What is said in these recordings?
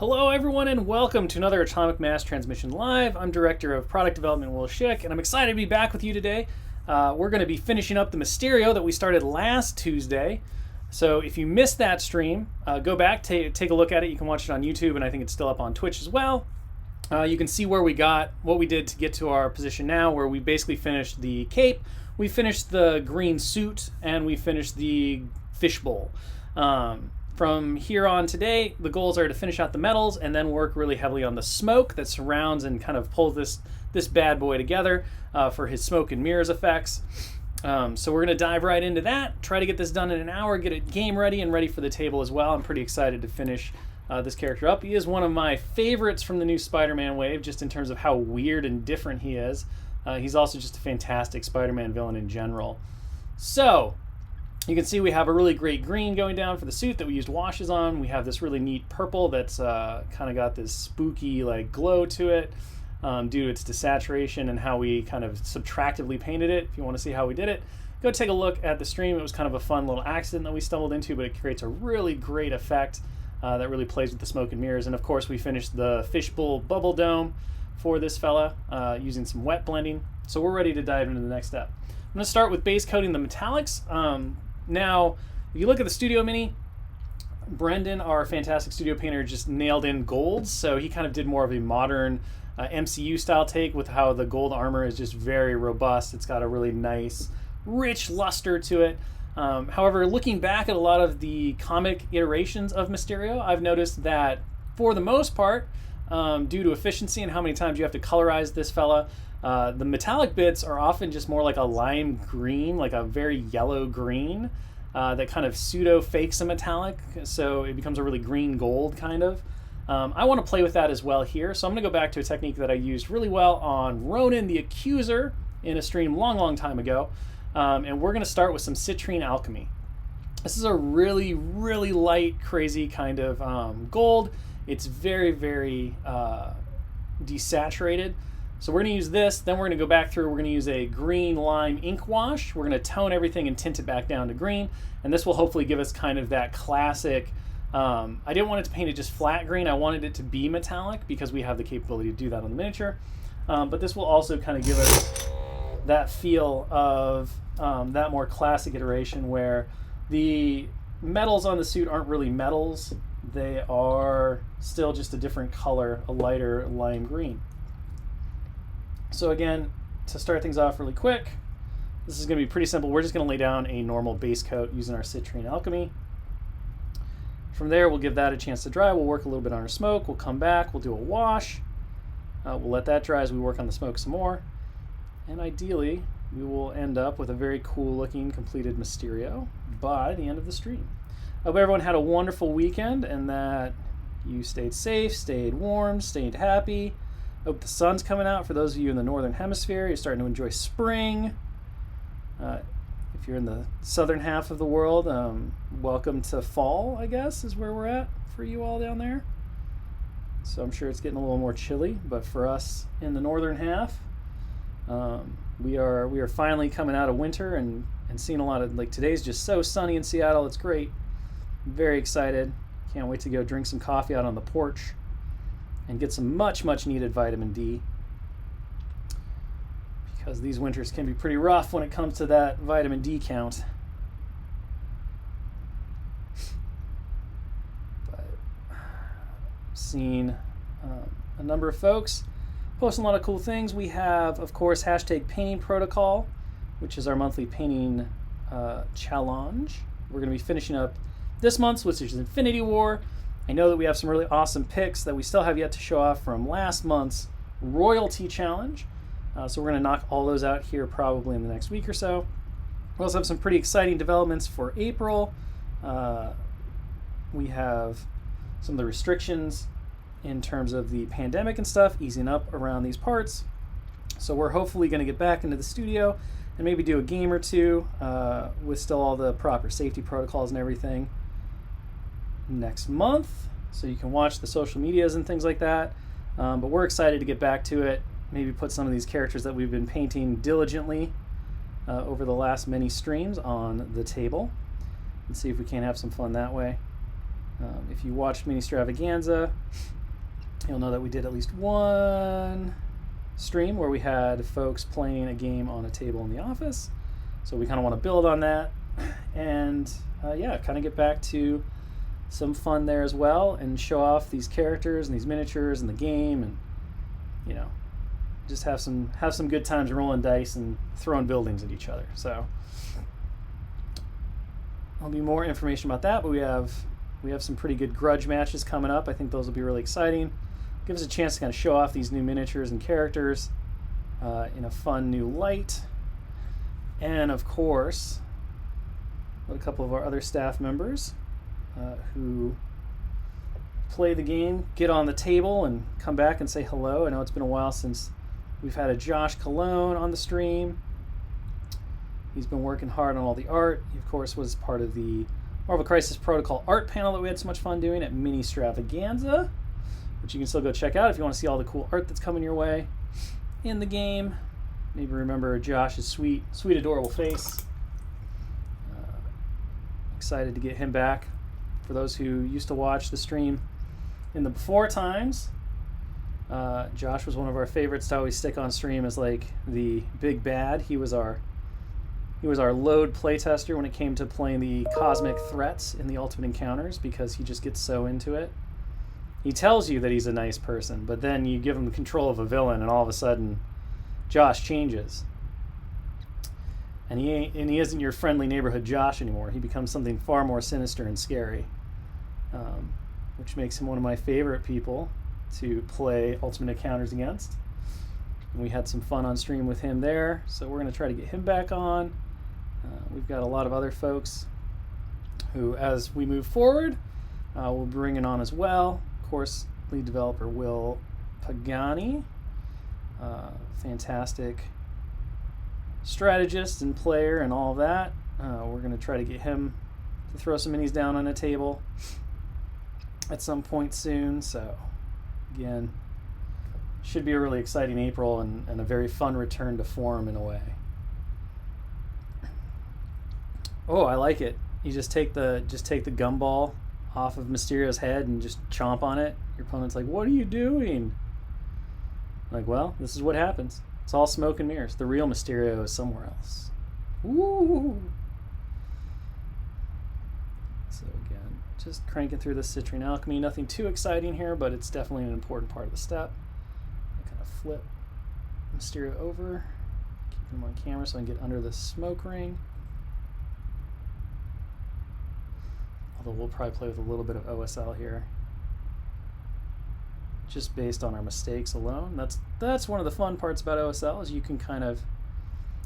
Hello everyone and welcome to another Atomic Mass Transmission Live. I'm Director of Product Development Will Schick, and I'm excited to be back with you today. We're going to be finishing up the Mysterio that we started last Tuesday. So if you missed that stream, go back, take a look at it. You can watch it on YouTube, and I think it's still up on Twitch as well. You can see where we got, what we did to get to our position now, where we basically finished the cape, we finished the green suit, and we finished the fishbowl. From here on today, the goals are to finish out the metals and then work really heavily on the smoke that surrounds and kind of pulls this bad boy together for his smoke and mirrors effects. So we're going to dive right into that, try to get this done in an hour, get it game ready and ready for the table as well. I'm pretty excited to finish this character up. He is one of my favorites from the new Spider-Man wave, just in terms of how weird and different he is. He's also just a fantastic Spider-Man villain in general. So you can see we have a really great green going down for the suit that we used washes on. We have this really neat purple that's kind of got this spooky like glow to it due to its desaturation and how we kind of subtractively painted it. If you want to see how we did it, go take a look at the stream. It was kind of a fun little accident that we stumbled into, but it creates a really great effect that really plays with the smoke and mirrors. And of course we finished the fishbowl bubble dome for this fella using some wet blending. So we're ready to dive into the next step. I'm going to start with base coating the metallics. Now, if you look at the Studio Mini, Brendan, our fantastic studio painter, just nailed in golds. So he kind of did more of a modern MCU style take with how the gold armor is just very robust. It's got a really nice, rich luster to it. However, looking back at a lot of the comic iterations of Mysterio, I've noticed that for the most part, due to efficiency and how many times you have to colorize this fella, the metallic bits are often just more like a lime green, like a very yellow green that kind of pseudo fakes a metallic, so it becomes a really green gold kind of. I want to play with that as well here, so I'm going to go back to a technique that I used really well on Ronan the Accuser in a stream long time ago, and we're going to start with some Citrine Alchemy. This is a really light, crazy kind of gold. It's very desaturated. So we're going to use this, then we're going to go back through, we're going to use a green lime ink wash. We're going to tone everything and tint it back down to green, and this will hopefully give us kind of that classic, I didn't want it to paint it just flat green, I wanted it to be metallic because we have the capability to do that on the miniature. But this will also kind of give us that feel of that more classic iteration where the metals on the suit aren't really metals, they are still just a different color, a lighter lime green. So again, to start things off really quick, this is going to be pretty simple. We're just going to lay down a normal base coat using our Citrine Alchemy. From there, we'll give that a chance to dry. We'll work a little bit on our smoke. We'll come back. We'll do a wash. We'll let that dry as we work on the smoke some more. And ideally, we will end up with a very cool looking completed Mysterio by the end of the stream. I hope everyone had a wonderful weekend and that you stayed safe, stayed warm, stayed happy. Hope the sun's coming out for those of you in the northern hemisphere. You're starting to enjoy spring. If you're in the southern half of the world, welcome to fall, I guess, is where we're at for you all down there. So I'm sure it's getting a little more chilly, but for us in the northern half, we are finally coming out of winter and seeing a lot of, like, today's just so sunny in Seattle. It's great. I'm very excited. Can't wait to go drink some coffee out on the porch and get some much needed vitamin D, because these winters can be pretty rough when it comes to that vitamin D count. But I've seen a number of folks posting a lot of cool things. We have, of course, hashtag Painting Protocol, which is our monthly painting challenge. We're going to be finishing up this month's, which is Infinity War. I know that we have some really awesome picks that we still have yet to show off from last month's Royalty Challenge. So we're going to knock all those out here probably in the next week or so. We also have some pretty exciting developments for April. We have some of the restrictions in terms of the pandemic and stuff easing up around these parts. So we're hopefully going to get back into the studio and maybe do a game or two with still all the proper safety protocols and everything next month, so you can watch the social medias and things like that. But we're excited to get back to it, maybe put some of these characters that we've been painting diligently over the last many streams on the table and see if we can't have some fun that way. If you watched Mini Stravaganza, you'll know that we did at least one stream where we had folks playing a game on a table in the office. So we kind of want to build on that and yeah, kind of get back to some fun there as well and show off these characters and these miniatures and the game, and you know, just have some good times rolling dice and throwing buildings at each other. So there'll be more information about that, but we have some pretty good grudge matches coming up. I think those will be really exciting. Give us a chance to kind of show off these new miniatures and characters in a fun new light. And of course, a couple of our other staff members who play the game get on the table and come back and say hello. I know it's been a while since we've had a Josh Cologne on the stream. He's been working hard on all the art. He, of course, was part of the Marvel Crisis Protocol art panel that we had so much fun doing at Mini Stravaganza, which you can still go check out if you want to see all the cool art that's coming your way in the game. Maybe remember Josh's sweet, adorable face. Excited to get him back. For those who used to watch the stream in the before times, Josh was one of our favorites to always stick on stream as like the big bad. He was our load playtester when it came to playing the cosmic threats in the Ultimate Encounters, because he just gets so into it. He tells you that he's a nice person, but then you give him control of a villain and all of a sudden Josh changes. And he isn't your friendly neighborhood Josh anymore. He becomes something far more sinister and scary, which makes him one of my favorite people to play Ultimate Encounters against. And we had some fun on stream with him there, so we're going to try to get him back on. We've got a lot of other folks who, as we move forward, we'll be bringing on as well. Of course, lead developer Will Pagani, fantastic strategist and player and all of that. We're going to try to get him to throw some minis down on a table at some point soon. So again, should be a really exciting April and a very fun return to form in a way. Oh, I like it. You just take the gumball off of Mysterio's head and just chomp on it. Your opponent's like, "What are you doing?" Like, well, this is what happens. It's all smoke and mirrors. The real Mysterio is somewhere else. Ooh. So again, just cranking through the Citrine Alchemy. Nothing too exciting here, but it's definitely an important part of the step. I kind of flip Mysterio over, keep him on camera so I can get under the smoke ring. Although we'll probably play with a little bit of OSL here, just based on our mistakes alone. That's one of the fun parts about OSL, is you can kind of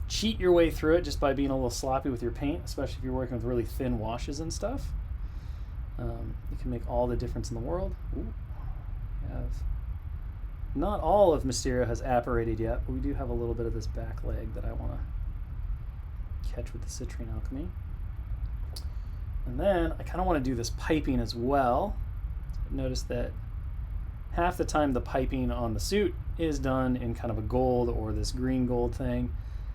cheat your way through it just by being a little sloppy with your paint, especially if you're working with really thin washes and stuff. It can make all the difference in the world. Ooh, not all of Mysterio has apparated yet, but we do have a little bit of this back leg that I want to catch with the Citrine Alchemy. And then I kind of want to do this piping as well. Notice that half the time the piping on the suit is done in kind of a gold or this green gold thing.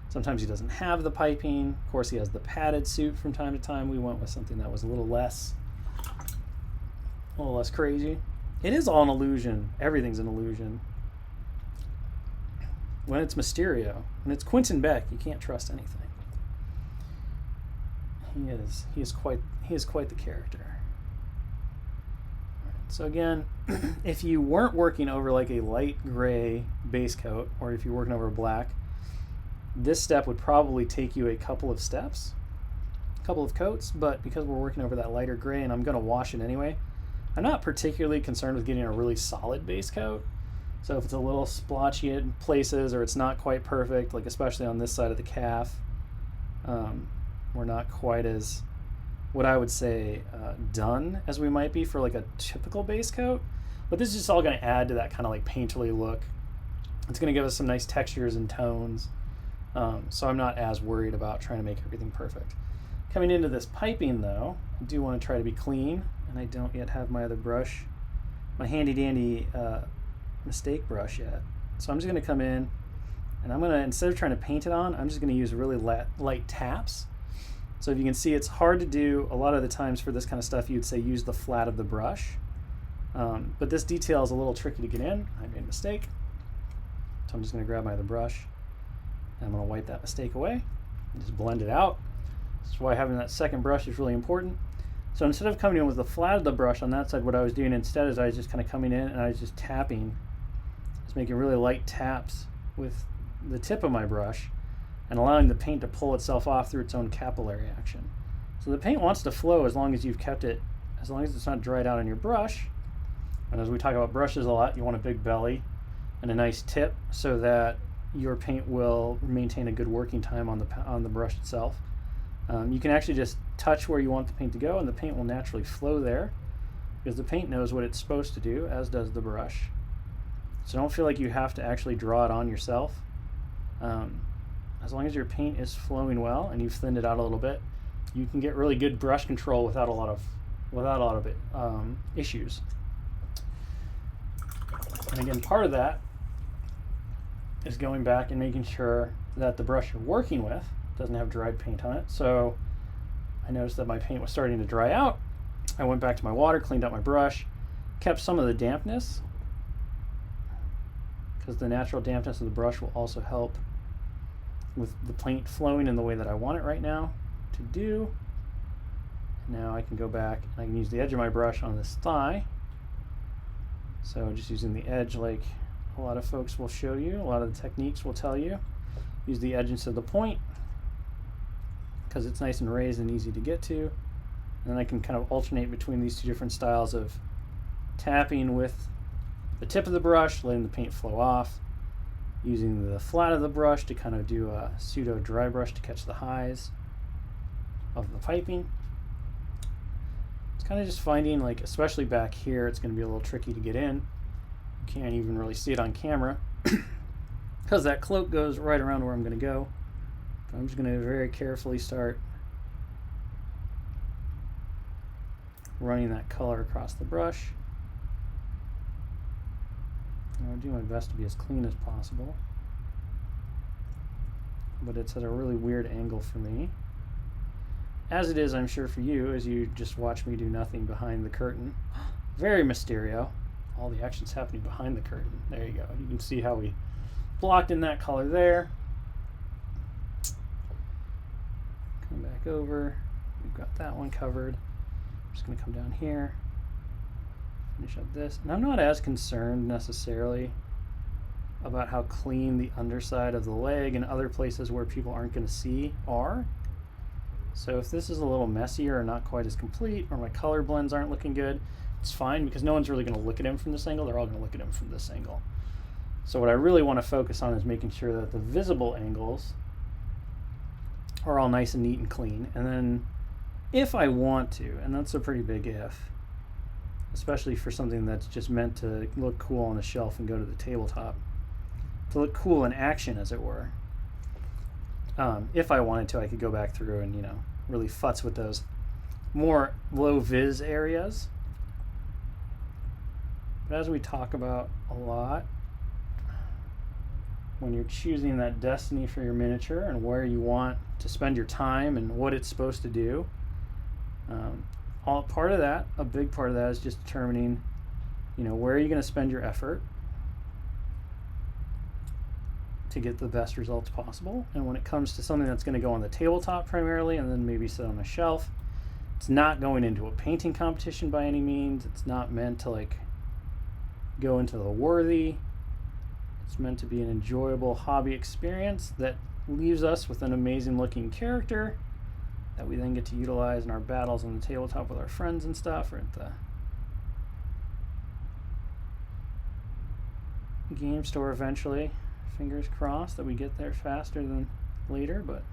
Sometimes he doesn't have the piping. Of course, he has the padded suit from time to time. We went with something that was a little less crazy. It is all an illusion. Everything's an illusion. When it's Mysterio, when it's Quentin Beck, you can't trust anything. He is quite the character. All right, so again, if you weren't working over like a light gray base coat, or if you're working over black, this step would probably take you a couple of steps, a couple of coats, but because we're working over that lighter gray and I'm going to wash it anyway, I'm not particularly concerned with getting a really solid base coat. So if it's a little splotchy in places, or it's not quite perfect, like especially on this side of the calf, we're not quite as, what I would say, done as we might be for like a typical base coat. But this is just all going to add to that kind of like painterly look. It's going to give us some nice textures and tones. So I'm not as worried about trying to make everything perfect. Coming into this piping though, I do want to try to be clean, and I don't yet have my other brush, my handy dandy mistake brush yet. So I'm just going to come in and I'm going to, instead of trying to paint it on, I'm just going to use really light taps So if you can see, it's hard to do. A lot of the times for this kind of stuff, you'd say use the flat of the brush. But this detail is a little tricky to get in. I made a mistake. So I'm just going to grab my other brush, and I'm going to wipe that mistake away and just blend it out. That's why having that second brush is really important. So instead of coming in with the flat of the brush on that side, what I was doing instead is I was just kind of coming in and I was just tapping, just making really light taps with the tip of my brush and allowing the paint to pull itself off through its own capillary action. So the paint wants to flow as long as you've kept it, as long as it's not dried out on your brush. And as we talk about brushes a lot, you want a big belly and a nice tip so that your paint will maintain a good working time on the brush itself. You can actually just touch where you want the paint to go, and the paint will naturally flow there because the paint knows what it's supposed to do, as does the brush. So don't feel like you have to actually draw it on yourself. As long as your paint is flowing well and you've thinned it out a little bit, you can get really good brush control without a lot of issues. And again, part of that is going back and making sure that the brush you're working with doesn't have dried paint on it. So I noticed that my paint was starting to dry out. I went back to my water, cleaned out my brush, kept some of the dampness, because the natural dampness of the brush will also help with the paint flowing in the way that I want it right now to do. Now I can go back and I can use the edge of my brush on this thigh. So just using the edge like a lot of folks will show you, a lot of the techniques will tell you. Use the edge instead of the point because it's nice and raised and easy to get to. And then I can kind of alternate between these two different styles of tapping with the tip of the brush, letting the paint flow off, using the flat of the brush to kind of do a pseudo dry brush to catch the highs of the piping. It's kind of just finding, like, especially back here, it's going to be a little tricky to get in. You can't even really see it on camera because that cloak goes right around where I'm going to go. But I'm just going to very carefully start running that color across the brush. I'll do my best to be as clean as possible, but it's at a really weird angle for me, as it is, I'm sure, for you, as you just watch me do nothing behind the curtain. Very Mysterio. All the action's happening behind the curtain. There you go. You can see how we blocked in that color there. Come back over. We've got that one covered. I'm just going to come down here. Finish up this. And I'm not as concerned necessarily about how clean the underside of the leg and other places where people aren't going to see are. So if this is a little messier or not quite as complete, or my color blends aren't looking good, it's fine because no one's really going to look at him from this angle. They're all going to look at him from this angle. So what I really want to focus on is making sure that the visible angles are all nice and neat and clean. And then if I want to, and that's a pretty big if, especially for something that's just meant to look cool on a shelf and go to the tabletop, to look cool in action, as it were. If I wanted to, I could go back through and, really futz with those more low vis areas. But as we talk about a lot, when you're choosing that destiny for your miniature and where you want to spend your time and what it's supposed to do, part of that, a big part of that, is just determining, where are you going to spend your effort to get the best results possible. And when it comes to something that's going to go on the tabletop primarily and then maybe sit on a shelf, it's not going into a painting competition by any means. It's not meant to go into the worthy. It's meant to be an enjoyable hobby experience that leaves us with an amazing looking character that we then get to utilize in our battles on the tabletop with our friends and stuff, or at the game store eventually. Fingers crossed that we get there faster than later, but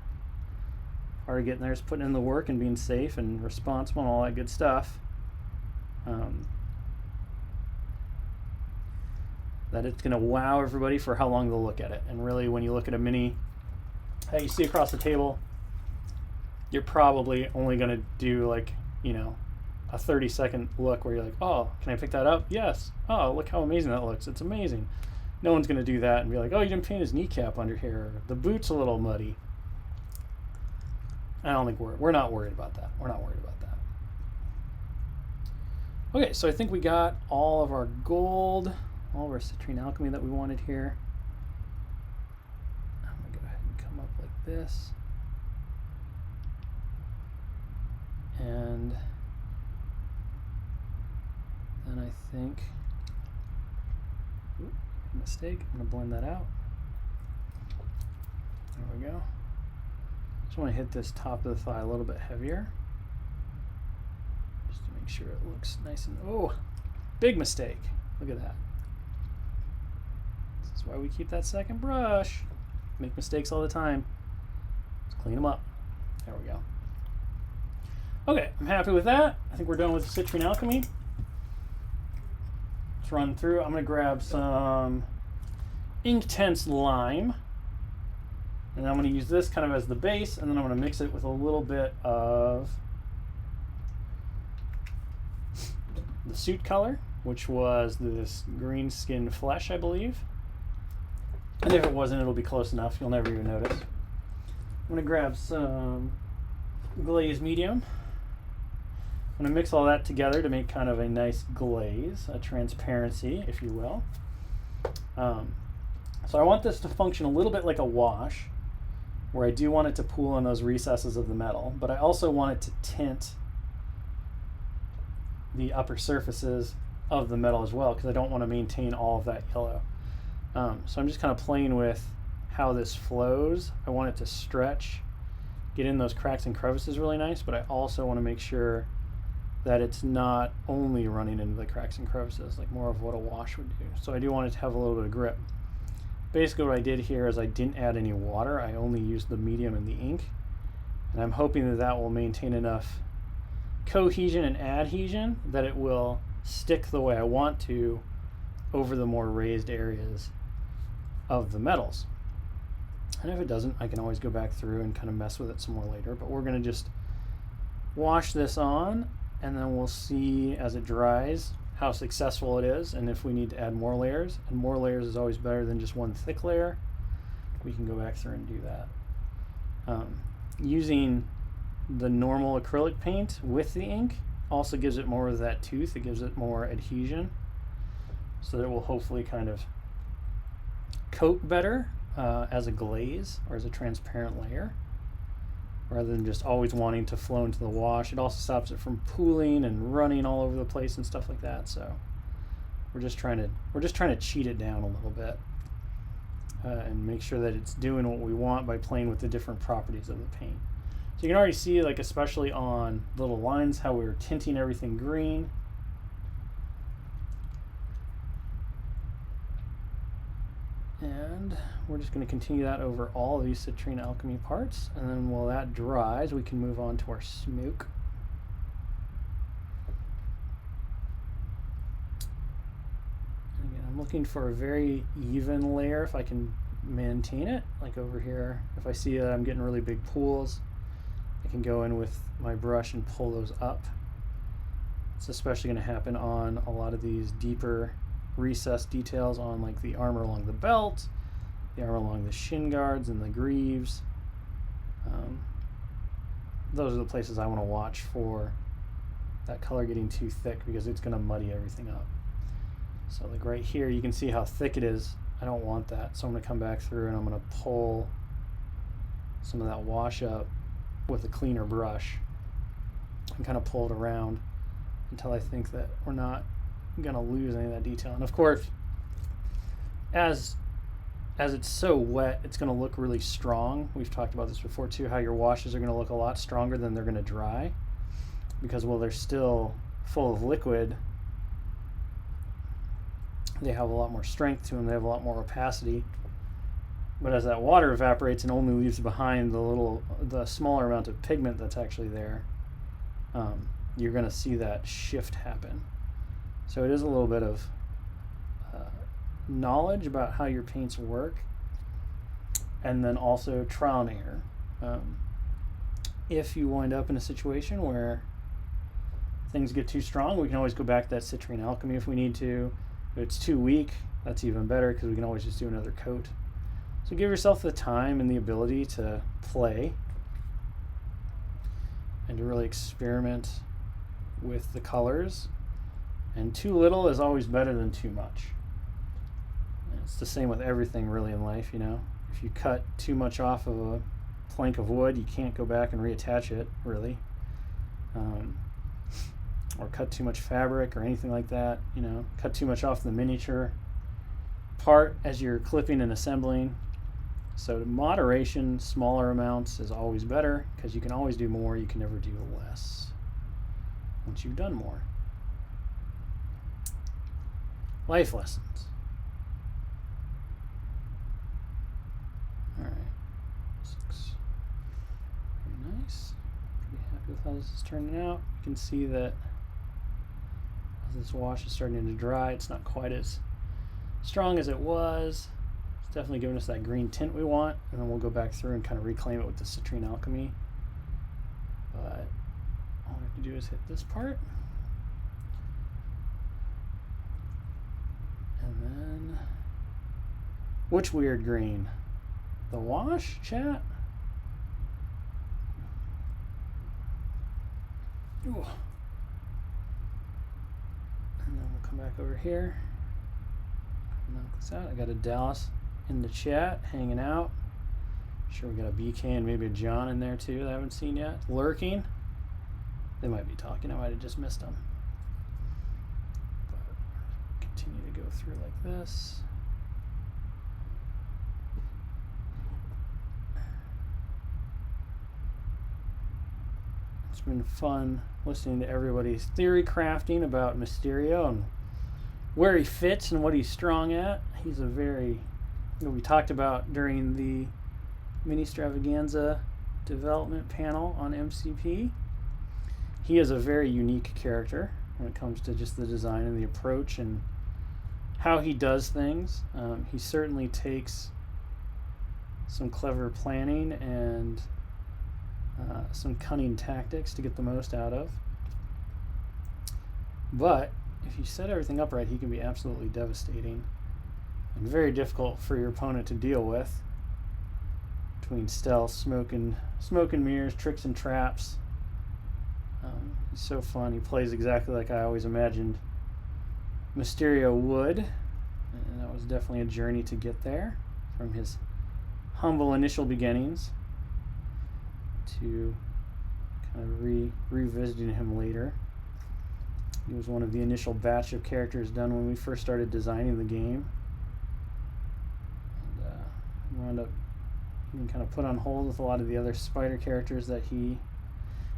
part of getting there is putting in the work and being safe and responsible and all that good stuff. That it's going to wow everybody for how long they'll look at it. And really, when you look at a mini that you see across the table, you're probably only going to do a 30-second look where you're like, oh, can I pick that up? Yes. Oh, look how amazing that looks. It's amazing. No one's going to do that and be like, oh, you didn't paint his kneecap under here. The boot's a little muddy. I don't think we're not worried about that. We're not worried about that. Okay, so I think we got all of our gold, all of our Citrine Alchemy that we wanted here. I'm going to go ahead and come up like this. And then I think, mistake, I'm going to blend that out. There we go. Just want to hit this top of the thigh a little bit heavier, just to make sure it looks nice and, oh, big mistake. Look at that. This is why we keep that second brush. Make mistakes all the time. Let's clean them up. There we go. Okay, I'm happy with that. I think we're done with the Citrine Alchemy. Let's run through. I'm going to grab some Inktense Lime. And I'm going to use this kind of as the base, and then I'm going to mix it with a little bit of the suit color, which was this green skinned flesh, I believe. And if it wasn't, it'll be close enough. You'll never even notice. I'm going to grab some glaze medium. I'm going to mix all that together to make kind of a nice glaze, a transparency, if you will. So I want this to function a little bit like a wash, where I do want it to pool in those recesses of the metal, but I also want it to tint the upper surfaces of the metal as well, because I don't want to maintain all of that yellow. So I'm just kind of playing with how this flows. I want it to stretch, get in those cracks and crevices really nice, but I also want to make sure that it's not only running into the cracks and crevices, like more of what a wash would do. So I do want it to have a little bit of grip. Basically what I did here is I didn't add any water. I only used the medium and the ink. And I'm hoping that that will maintain enough cohesion and adhesion that it will stick the way I want to over the more raised areas of the metals. And if it doesn't, I can always go back through and kind of mess with it some more later. But we're going to just wash this on, and then we'll see as it dries how successful it is, and if we need to add more layers. And more layers is always better than just one thick layer. We can go back through and do that. Using the normal acrylic paint with the ink also gives it more of that tooth. It gives it more adhesion, so that it will hopefully kind of coat better as a glaze or as a transparent layer, rather than just always wanting to flow into the wash. It also stops it from pooling and running all over the place and stuff like that. So we're just trying to cheat it down a little bit and make sure that it's doing what we want by playing with the different properties of the paint. So you can already see, like especially on little lines, how we're tinting everything green. And we're just going to continue that over all of these Citrine Alchemy parts, and then while that dries, we can move on to our smoke. And again, I'm looking for a very even layer if I can maintain it. Like over here, if I see that I'm getting really big pools, I can go in with my brush and pull those up. It's especially going to happen on a lot of these deeper recessed details on like the armor along the belt, the armor along the shin guards and the greaves. Those are the places I want to watch for that color getting too thick, because it's going to muddy everything up. So like right here, you can see how thick it is. I don't want that, so I'm going to come back through and I'm going to pull some of that wash up with a cleaner brush and kind of pull it around until I think that we're not going to lose any of that detail. And of course, as it's so wet, it's going to look really strong. We've talked about this before too, how your washes are going to look a lot stronger than they're going to dry, because while they're still full of liquid, they have a lot more strength to them, they have a lot more opacity. But as that water evaporates and only leaves behind the smaller amount of pigment that's actually there, you're going to see that shift happen. So it is a little bit of knowledge about how your paints work, and then also trial and error. If you wind up in a situation where things get too strong, we can always go back to that Citrine Alchemy if we need to. If it's too weak, that's even better, because we can always just do another coat. So give yourself the time and the ability to play and to really experiment with the colors. And too little is always better than too much. And it's the same with everything really in life, you know. If you cut too much off of a plank of wood, you can't go back and reattach it, really. Or cut too much fabric or anything like that, you know. Cut too much off the miniature part as you're clipping and assembling. So moderation, smaller amounts is always better, because you can always do more, you can never do less once you've done more. Life lessons. Alright. This looks pretty nice. Pretty happy with how this is turning out. You can see that as this wash is starting to dry, it's not quite as strong as it was. It's definitely giving us that green tint we want, and then we'll go back through and kind of reclaim it with the Citrine Alchemy. But all we have to do is hit this part. And then, which weird green? The wash, chat? Ooh. And then we'll come back over here. Knock this out. I got a Dallas in the chat, hanging out. Sure, we got a BK and maybe a John in there too that I haven't seen yet. Lurking. They might be talking. I might have just missed them. But continue to go through like this. It's been fun listening to everybody's theory crafting about Mysterio and where he fits and what he's strong at. He's a very, we talked about during the mini extravaganza development panel on MCP. He is a very unique character when it comes to just the design and the approach and how he does things. He certainly takes some clever planning and some cunning tactics to get the most out of. But if you set everything up right, he can be absolutely devastating and very difficult for your opponent to deal with. Between stealth, smoke and mirrors, tricks and traps. He's so fun. He plays exactly like I always imagined Mysterio would. And that was definitely a journey to get there, from his humble initial beginnings to kind of revisiting him later. He was one of the initial batch of characters done when we first started designing the game. And wound up being kind of put on hold with a lot of the other Spider characters that he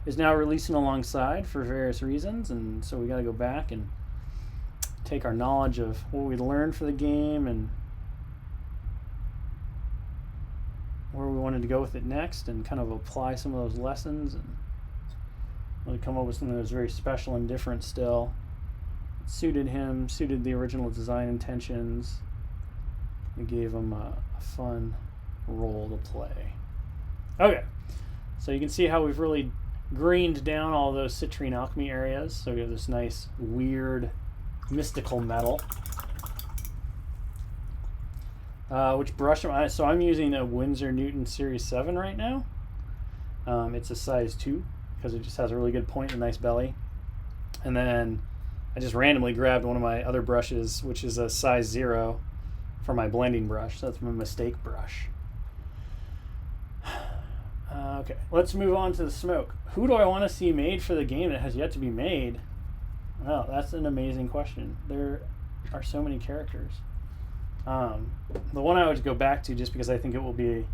is now releasing alongside for various reasons. And so we got to go back and take our knowledge of what we learned for the game and where we wanted to go with it next, and kind of apply some of those lessons and really come up with something that was very special and different still. It suited him, suited the original design intentions. It gave him a fun role to play. Okay, so you can see how we've really greened down all those Citrine Alchemy areas. So we have this nice, weird, mystical metal. Which brush am I? So I'm using a Winsor Newton Series 7 right now. It's a size 2 because it just has a really good point and a nice belly. And then I just randomly grabbed one of my other brushes, which is a size 0 for my blending brush. So that's my mistake brush. Okay, let's move on to the smoke. Who do I want to see made for the game that has yet to be made? Well, that's an amazing question. There are so many characters. The one I would go back to, just because I think it will be,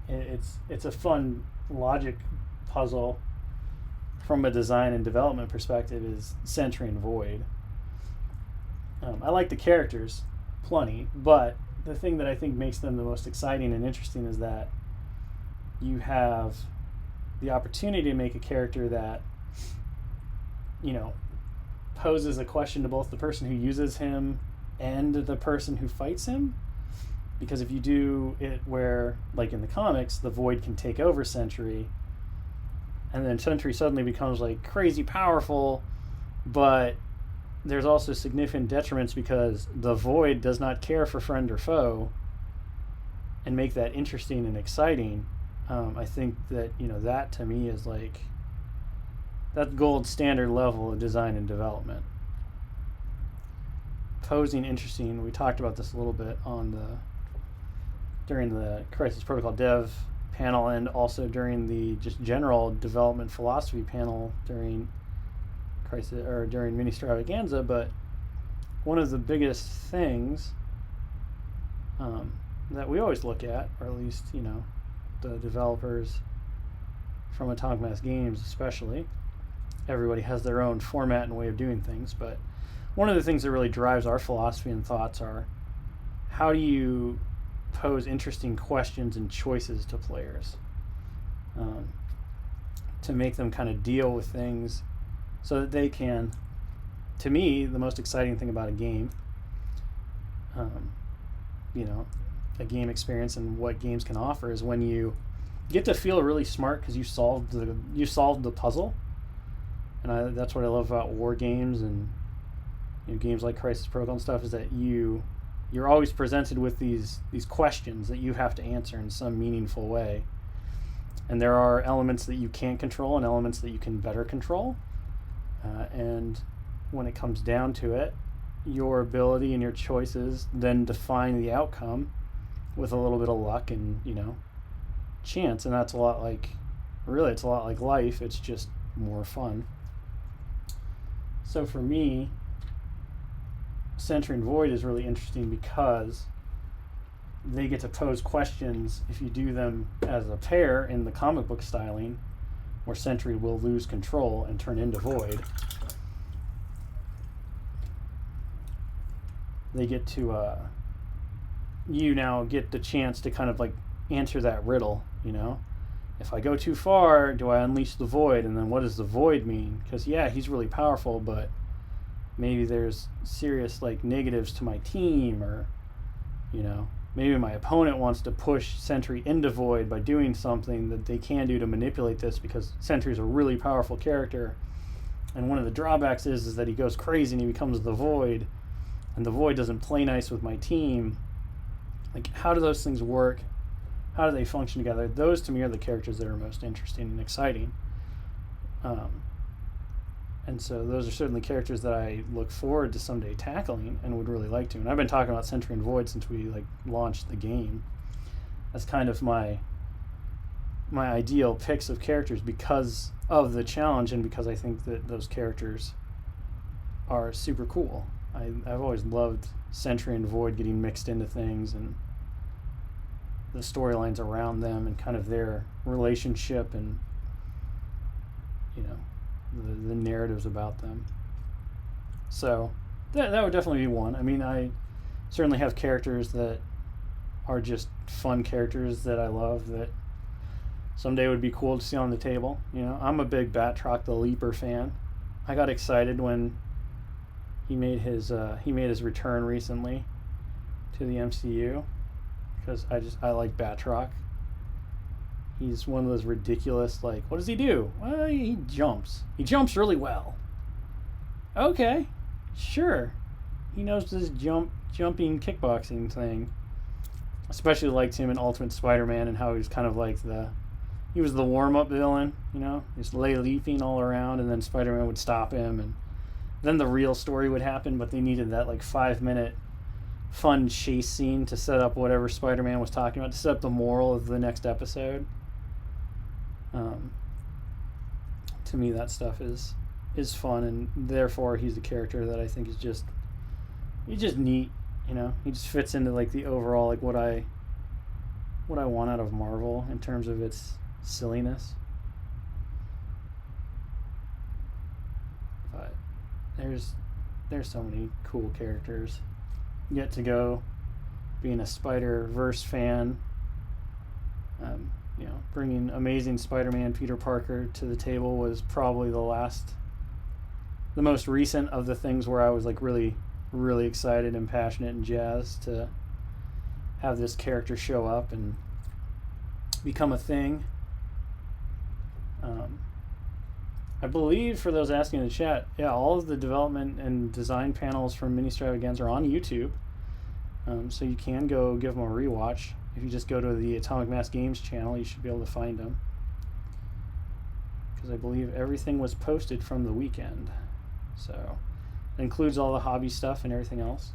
it's a fun logic puzzle from a design and development perspective, is Sentry and Void. I like the characters plenty, but the thing that I think makes them the most exciting and interesting is that you have the opportunity to make a character that, you know, poses a question to both the person who uses him and the person who fights him. Because if you do it where, like in the comics, the Void can take over Sentry, and then Sentry suddenly becomes like crazy powerful, but there's also significant detriments because the Void does not care for friend or foe, and make that interesting and exciting. I think that, you know, that to me is like That's gold standard level of design and development. Posing interesting. We talked about this a little bit during the Crisis Protocol Dev panel, and also during the just general development philosophy panel during Mini Stravaganza. But one of the biggest things that we always look at, or at least the developers from Atomic Mass Games especially, everybody has their own format and way of doing things, but one of the things that really drives our philosophy and thoughts are, how do you pose interesting questions and choices to players to make them kind of deal with things so that they can, to me, the most exciting thing about a game, a game experience and what games can offer is when you get to feel really smart because you solved the puzzle. And that's what I love about war games and games like Crisis Protocol and stuff, is that you're always presented with these questions that you have to answer in some meaningful way. And there are elements that you can't control and elements that you can better control. And when it comes down to it, your ability and your choices then define the outcome with a little bit of luck and, chance. And that's it's a lot like life. It's just more fun. So for me, Citrine Void is really interesting because they get to pose questions if you do them as a pair in the comic book styling, where Sentry will lose control and turn into Void. They get to, you now get the chance to kind of like answer that riddle, If I go too far, do I unleash the Void? And then what does the Void mean? Because, yeah, he's really powerful, but maybe there's serious, negatives to my team, or, maybe my opponent wants to push Sentry into Void by doing something that they can do to manipulate this, because Sentry's a really powerful character. And one of the drawbacks is that he goes crazy and he becomes the Void, and the Void doesn't play nice with my team. How do those things work? How do they function together? Those, to me, are the characters that are most interesting and exciting. And so those are certainly characters that I look forward to someday tackling and would really like to. And I've been talking about Citrine Void since we launched the game. That's kind of my ideal picks of characters because of the challenge and because I think that those characters are super cool. I've always loved Sentry and Void getting mixed into things, and the storylines around them and kind of their relationship and the narratives about them. So that would definitely be one. I mean, I certainly have characters that are just fun characters that I love that someday would be cool to see on the table. I'm a big Batroc the Leaper fan. I got excited when he made his return recently to the MCU, because I like Batroc. He's one of those ridiculous, what does he do? Well, he jumps. He jumps really well. Okay, sure. He knows this jumping kickboxing thing. Especially liked him in Ultimate Spider-Man and how he was kind of he was the warm-up villain, just lay leaping all around, and then Spider-Man would stop him, and then the real story would happen, but they needed that 5-minute fun chase scene to set up whatever Spider-Man was talking about, to set up the moral of the next episode. To me, that stuff is fun, and therefore he's a character that I think is just neat. He just fits into the overall what I want out of Marvel in terms of its silliness. But there's so many cool characters. Yet to go, being a Spider-Verse fan, bringing Amazing Spider-Man Peter Parker to the table was probably the most recent of the things where I was really, really excited and passionate and jazzed to have this character show up and become a thing. I believe, for those asking in the chat, all of the development and design panels from Mini Stravaganza are on YouTube. So you can go give them a rewatch. If you just go to the Atomic Mass Games channel, you should be able to find them. because I believe everything was posted from the weekend. So it includes all the hobby stuff and everything else.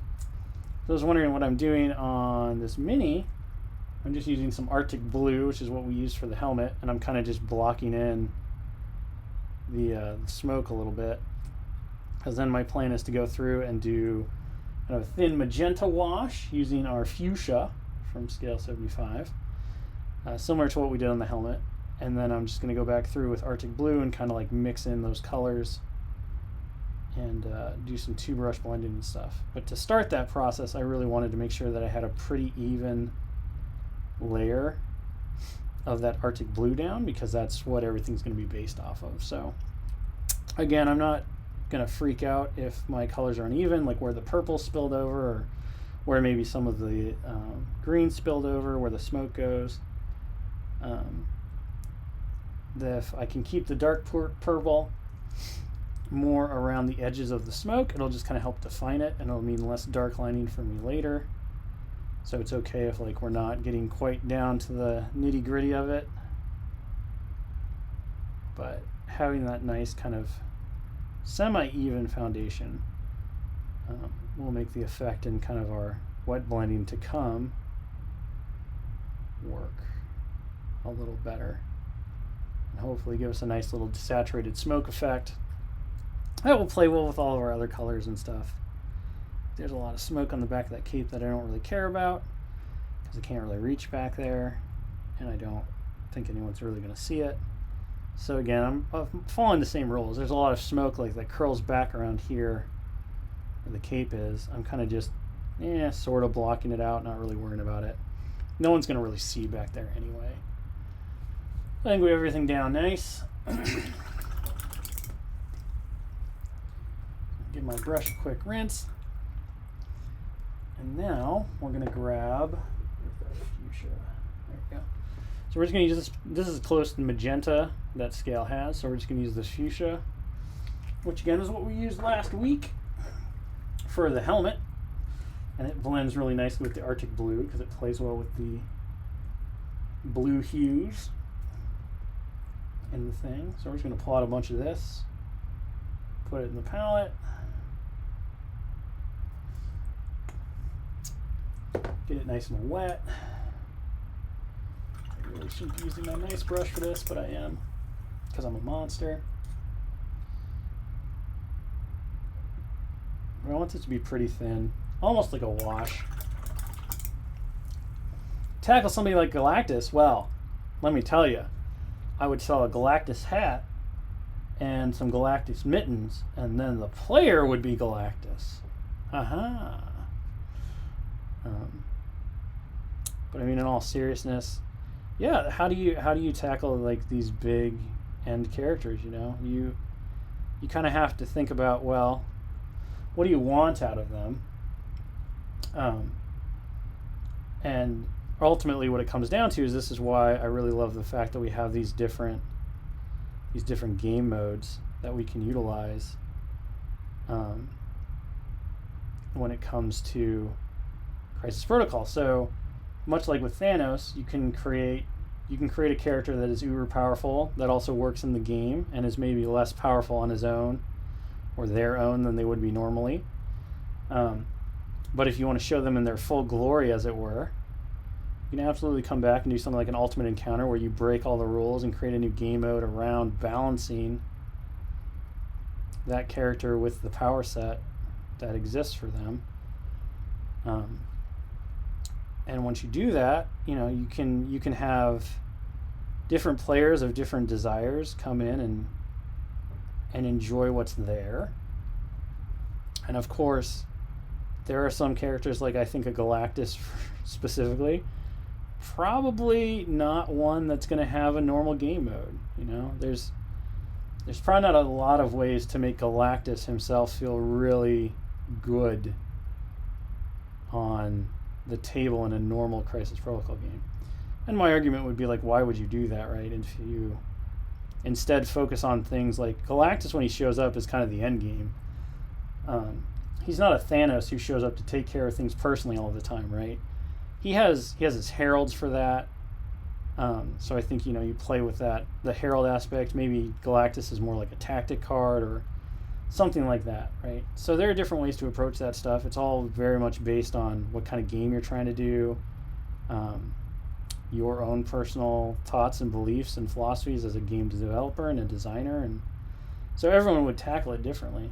So I was wondering what I'm doing on this mini. I'm just using some Arctic Blue, which is what we use for the helmet, and I'm kind of just blocking in the smoke a little bit, because then my plan is to go through and do kind of a thin magenta wash using our fuchsia from scale 75, similar to what we did on the helmet. And then I'm just going to go back through with Arctic Blue and kind of like mix in those colors and do some two brush blending and stuff. But to start that process, I really wanted to make sure that I had a pretty even layer of that Arctic Blue down, because that's what everything's going to be based off of. So again, I'm not going to freak out if my colors are uneven, like where the purple spilled over or where maybe some of the green spilled over, where the smoke goes. If I can keep the dark purple more around the edges of the smoke, it'll just kind of help define it, and it'll mean less dark lining for me later. So it's okay if like we're not getting quite down to the nitty gritty of it, but having that nice kind of semi-even foundation will make the effect in kind of our wet blending to come work a little better, and hopefully give us a nice little desaturated smoke effect that will play well with all of our other colors and stuff. There's a lot of smoke on the back of that cape that I don't really care about, because I can't really reach back there, and I don't think anyone's really going to see it. So again, I'm following the same rules. There's a lot of smoke like that curls back around here where the cape is. I'm kind of just sort of blocking it out, not really worrying about it. No one's going to really see back there anyway. I think we have everything down nice. Give my brush a quick rinse. And now we're going to grab fuchsia. There we go. So we're just going to use this. This is close to magenta that scale has. So we're just going to use this fuchsia, which again is what we used last week for the helmet. And it blends really nicely with the Arctic Blue because it plays well with the blue hues in the thing. So we're just going to pull out a bunch of this, put it in the palette. Get it nice and wet. I really shouldn't be using my nice brush for this, but I am, because I'm a monster. I want it to be pretty thin, almost like a wash. Tackle somebody like Galactus, well, let me tell you, I would sell a Galactus hat and some Galactus mittens, and then the player would be Galactus. Aha. But I mean, in all seriousness, yeah. How do you tackle like these big end characters? You know, you kind of have to think about, well, what do you want out of them? And ultimately, what it comes down to is this is why I really love the fact that we have these different game modes that we can utilize when it comes to Crisis Protocol. So much like with Thanos, you can create a character that is uber powerful that also works in the game and is maybe less powerful on his own or their own than they would be normally. But if you want to show them in their full glory, as it were, you can absolutely come back and do something like an Ultimate Encounter where you break all the rules and create a new game mode around balancing that character with the power set that exists for them. And once you do that, you know, you can have different players of different desires come in and enjoy what's there. And of course, there are some characters, like I think a Galactus specifically, probably not one that's going to have a normal game mode. You know, there's probably not a lot of ways to make Galactus himself feel really good on the table in a normal Crisis Protocol game. And my argument would be like, why would you do that, right? And if you instead focus on things like Galactus, when he shows up, is kind of the end game. He's not a Thanos who shows up to take care of things personally all the time, right? He has his heralds for that. So I think, you play with that, the Herald aspect. Maybe Galactus is more like a tactic card or something like that, right? So there are different ways to approach that stuff. It's all very much based on what kind of game you're trying to do, your own personal thoughts and beliefs and philosophies as a game developer and a designer. And so everyone would tackle it differently.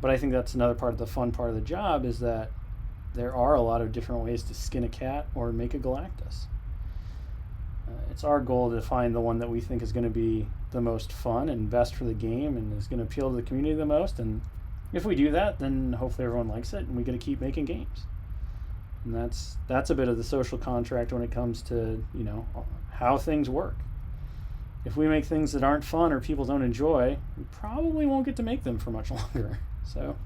But I think that's another part of the fun part of the job, is that there are a lot of different ways to skin a cat or make a Galactus. It's our goal to find the one that we think is going to be the most fun and best for the game and is going to appeal to the community the most. And if we do that, then hopefully everyone likes it and we get to keep making games. And that's a bit of the social contract when it comes to, how things work. If we make things that aren't fun or people don't enjoy, we probably won't get to make them for much longer. So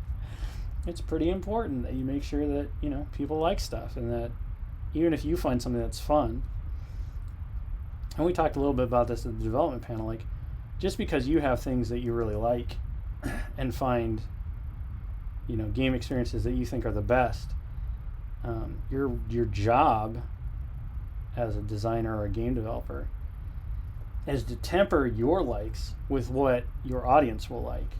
it's pretty important that you make sure that, people like stuff, and that even if you find something that's fun, and we talked a little bit about this at the development panel, like, just because you have things that you really like and find, game experiences that you think are the best, your job as a designer or a game developer is to temper your likes with what your audience will like,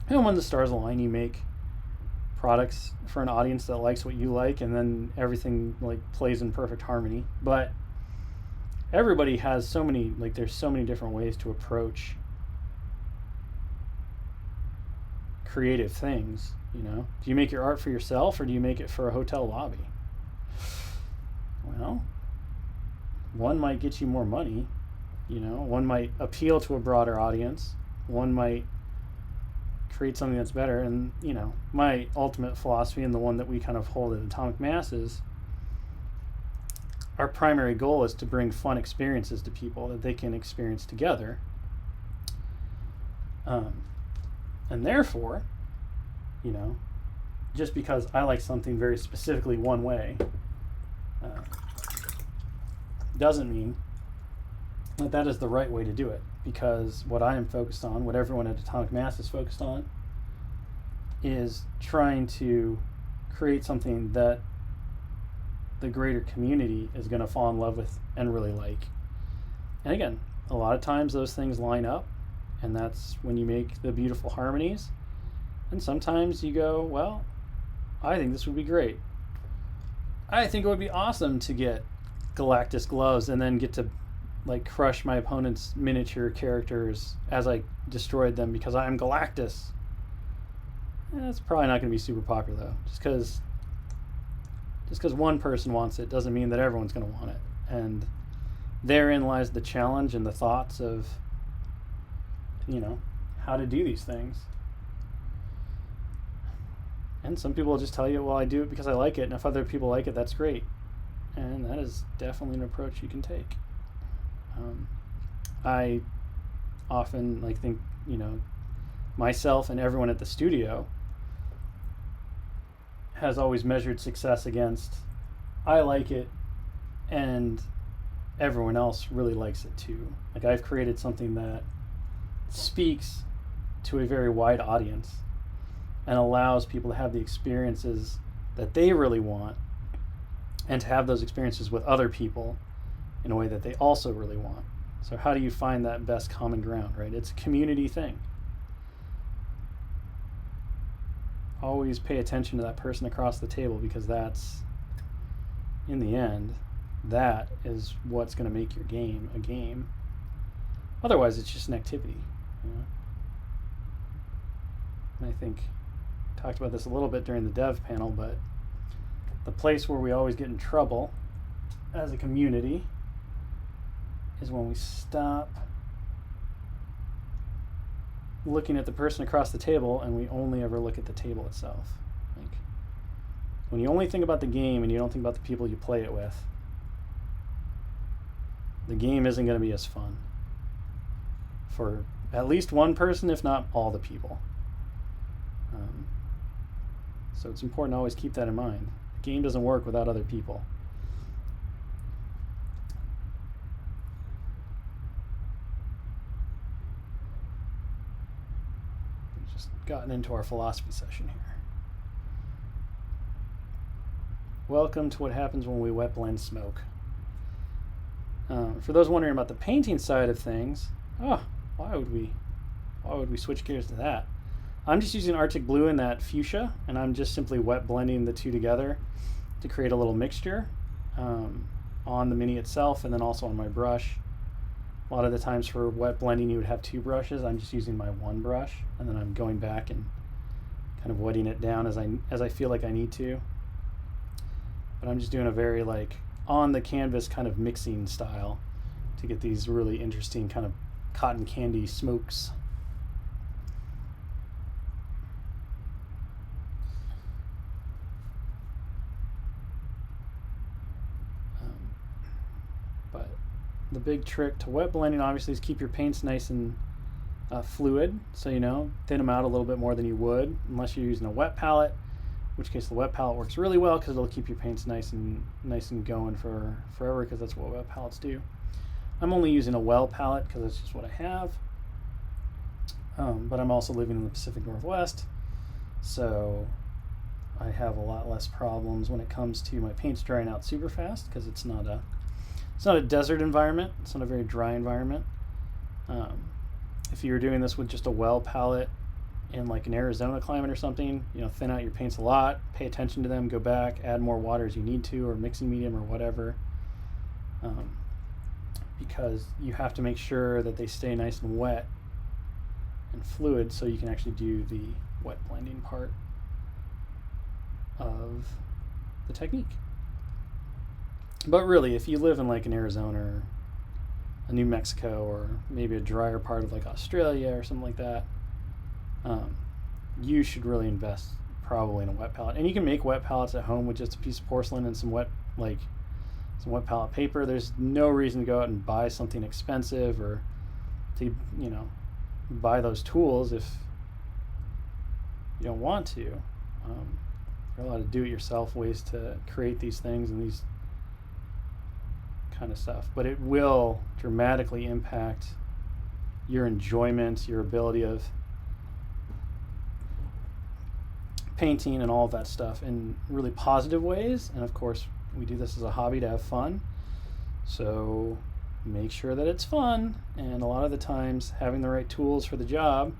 And when the stars align, you make products for an audience that likes what you like, and then everything plays in perfect harmony. But everybody has so many, there's so many different ways to approach creative things. Do you make your art for yourself, or do you make it for a hotel lobby? Well, one might get you more money, one might appeal to a broader audience, one might create something that's better. And my ultimate philosophy, and the one that we kind of hold at Atomic Mass, is our primary goal is to bring fun experiences to people that they can experience together. And therefore, just because I like something very specifically one way doesn't mean that is the right way to do it. Because what I am focused on, what everyone at Atomic Mass is focused on, is trying to create something that the greater community is going to fall in love with and really like. And again, a lot of times those things line up, and that's when you make the beautiful harmonies. And sometimes you go, well, I think this would be great. I think it would be awesome to get Galactus gloves and then get to crush my opponent's miniature characters as I destroyed them because I'm Galactus. That's probably not going to be super popular, though. Just because one person wants it doesn't mean that everyone's going to want it. And therein lies the challenge and the thoughts of, how to do these things. And some people will just tell you, well, I do it because I like it, and if other people like it, that's great. And that is definitely an approach you can take. I often think, myself and everyone at the studio has always measured success against, I like it and everyone else really likes it too. I've created something that speaks to a very wide audience and allows people to have the experiences that they really want, and to have those experiences with other people in a way that they also really want. So how do you find that best common ground, right? It's a community thing. Always pay attention to that person across the table, because that's, in the end, that is what's going to make your game a game. Otherwise, it's just an activity. And I think I talked about this a little bit during the dev panel, but the place where we always get in trouble as a community is when we stop looking at the person across the table and we only ever look at the table itself. When you only think about the game and you don't think about the people you play it with, the game isn't going to be as fun for at least one person, if not all the people. So it's important to always keep that in mind. The game doesn't work without other people. We've just gotten into our philosophy session here. Welcome to what happens when we wet blend smoke. For those wondering about the painting side of things, why would we switch gears to that? I'm just using Arctic Blue in that fuchsia, and I'm just simply wet blending the two together to create a little mixture on the mini itself and then also on my brush. A lot of the times for wet blending you would have two brushes. I'm just using my one brush, and then I'm going back and kind of wetting it down as I feel like I need to. But I'm just doing a very like on the canvas kind of mixing style to get these really interesting kind of cotton candy smokes. But the big trick to wet blending obviously is keep your paints nice and fluid, so thin them out a little bit more than you would unless you're using a wet palette, in which case the wet palette works really well because it'll keep your paints nice and going for forever, because that's what wet palettes do. I'm only using a well palette because that's just what I have, but I'm also living in the Pacific Northwest, so I have a lot less problems when it comes to my paints drying out super fast, because it's not a desert environment. It's not a very dry environment. If you were doing this with just a well palette in like an Arizona climate or something, thin out your paints a lot, pay attention to them, go back, add more water as you need to, or mixing medium or whatever, because you have to make sure that they stay nice and wet and fluid so you can actually do the wet blending part of the technique. But really, if you live in like an Arizona or a New Mexico, or maybe a drier part of like Australia or something like that, you should really invest probably in a wet palette. And you can make wet palettes at home with just a piece of porcelain and some wet palette paper. There's no reason to go out and buy something expensive or to buy those tools if you don't want to. There are a lot of do-it-yourself ways to create these things and these kind of stuff, but it will dramatically impact your enjoyment, your ability of painting and all of that stuff in really positive ways. And of course, we do this as a hobby to have fun, so make sure that it's fun. And a lot of the times having the right tools for the job